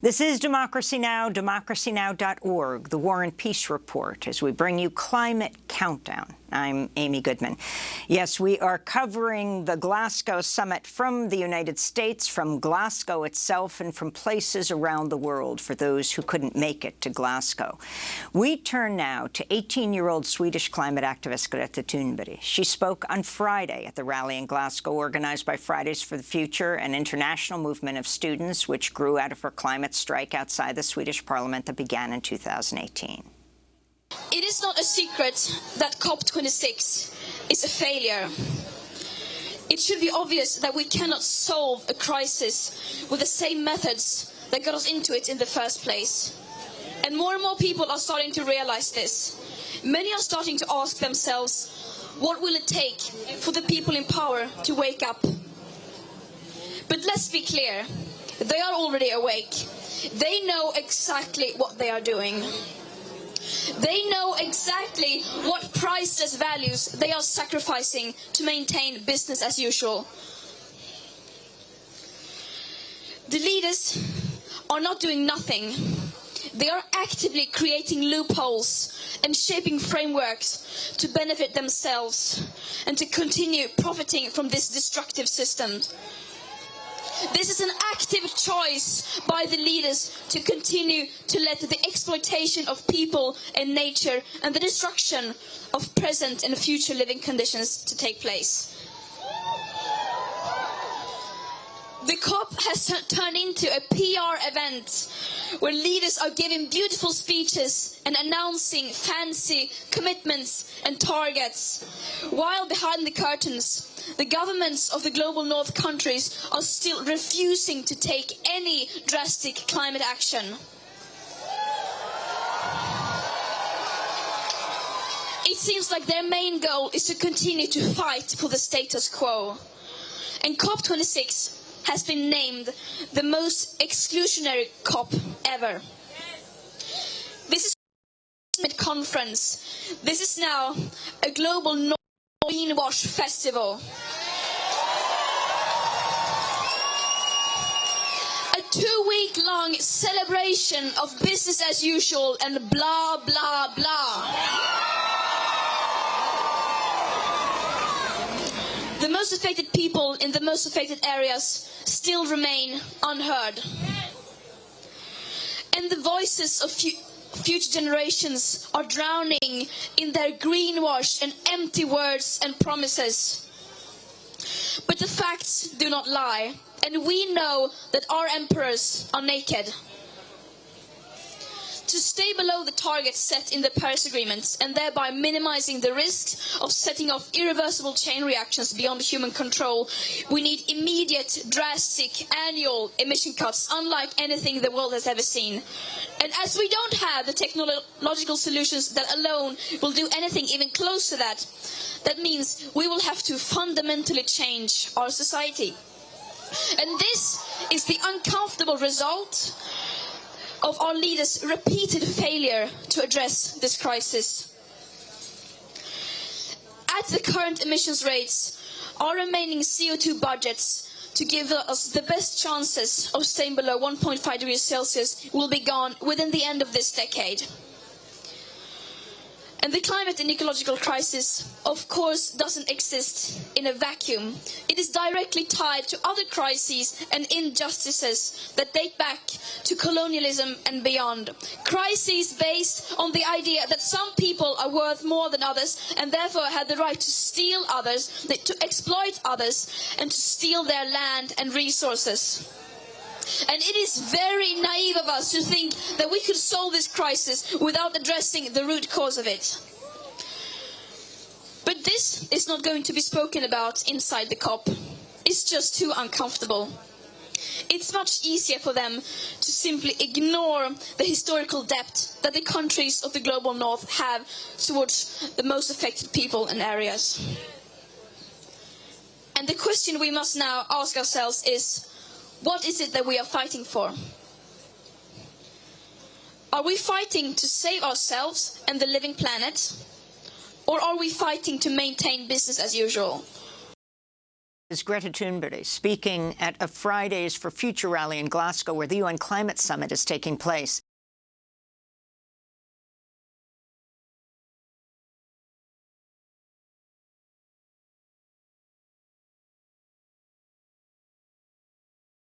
This is Democracy Now!, democracynow.org, the War and Peace Report, as we bring you Climate Countdown. I'm Amy Goodman. Yes, we are covering the Glasgow summit from the United States, from Glasgow itself, and from places around the world for those who couldn't make it to Glasgow. We turn now to 18-year-old Swedish climate activist Greta Thunberg. She spoke on Friday at the rally in Glasgow organized by Fridays for the Future, an international movement of students which grew out of her climate strike outside the Swedish parliament that began in 2018. It is not a secret that COP26 is a failure. It should be obvious that we cannot solve a crisis with the same methods that got us into it in the first place. And more people are starting to realize this. Many are starting to ask themselves, what will it take for the people in power to wake up? But let's be clear, they are already awake. They know exactly what they are doing. They know exactly what priceless values they are sacrificing to maintain business as usual. The leaders are not doing nothing. They are actively creating loopholes and shaping frameworks to benefit themselves and to continue profiting from this destructive system. This is an active choice by the leaders to continue to let the exploitation of people and nature and the destruction of present and future living conditions to take place. The COP has turned into a PR event where leaders are giving beautiful speeches and announcing fancy commitments and targets, while behind the curtains, the governments of the global north countries are still refusing to take any drastic climate action. It seems like their main goal is to continue to fight for the status quo. And COP26 has been named the most exclusionary COP ever. This is a climate conference. This is now a global Greenwash festival. A 2-week-long celebration of business as usual and blah, blah, blah. The most affected people in the most affected areas still remain unheard. And the voices of future generations are drowning in their greenwash and empty words and promises. But the facts do not lie, and we know that our emperors are naked. To stay below the targets set in the Paris Agreement and thereby minimizing the risks of setting off irreversible chain reactions beyond human control, we need immediate, drastic, annual emission cuts unlike anything the world has ever seen. And as we don't have the technological solutions that alone will do anything even close to that, that means we will have to fundamentally change our society. And this is the uncomfortable result of our leaders' repeated failure to address this crisis. At the current emissions rates, our remaining CO2 budgets to give us the best chances of staying below 1.5 degrees Celsius will be gone within the end of this decade. And the climate and ecological crisis, of course, doesn't exist in a vacuum. It is directly tied to other crises and injustices that date back to colonialism and beyond. Crises based on the idea that some people are worth more than others and therefore have the right to steal others, to exploit others, and to steal their land and resources. And it is very naive of us to think that we could solve this crisis without addressing the root cause of it. But this is not going to be spoken about inside the COP. It's just too uncomfortable. It's much easier for them to simply ignore the historical debt that the countries of the global north have towards the most affected people and areas. And the question we must now ask ourselves is, what is it that we are fighting for? Are we fighting to save ourselves and the living planet? Or are we fighting to maintain business as usual? Is Greta Thunberg speaking at a Fridays for Future rally in Glasgow, where the UN Climate Summit is taking place.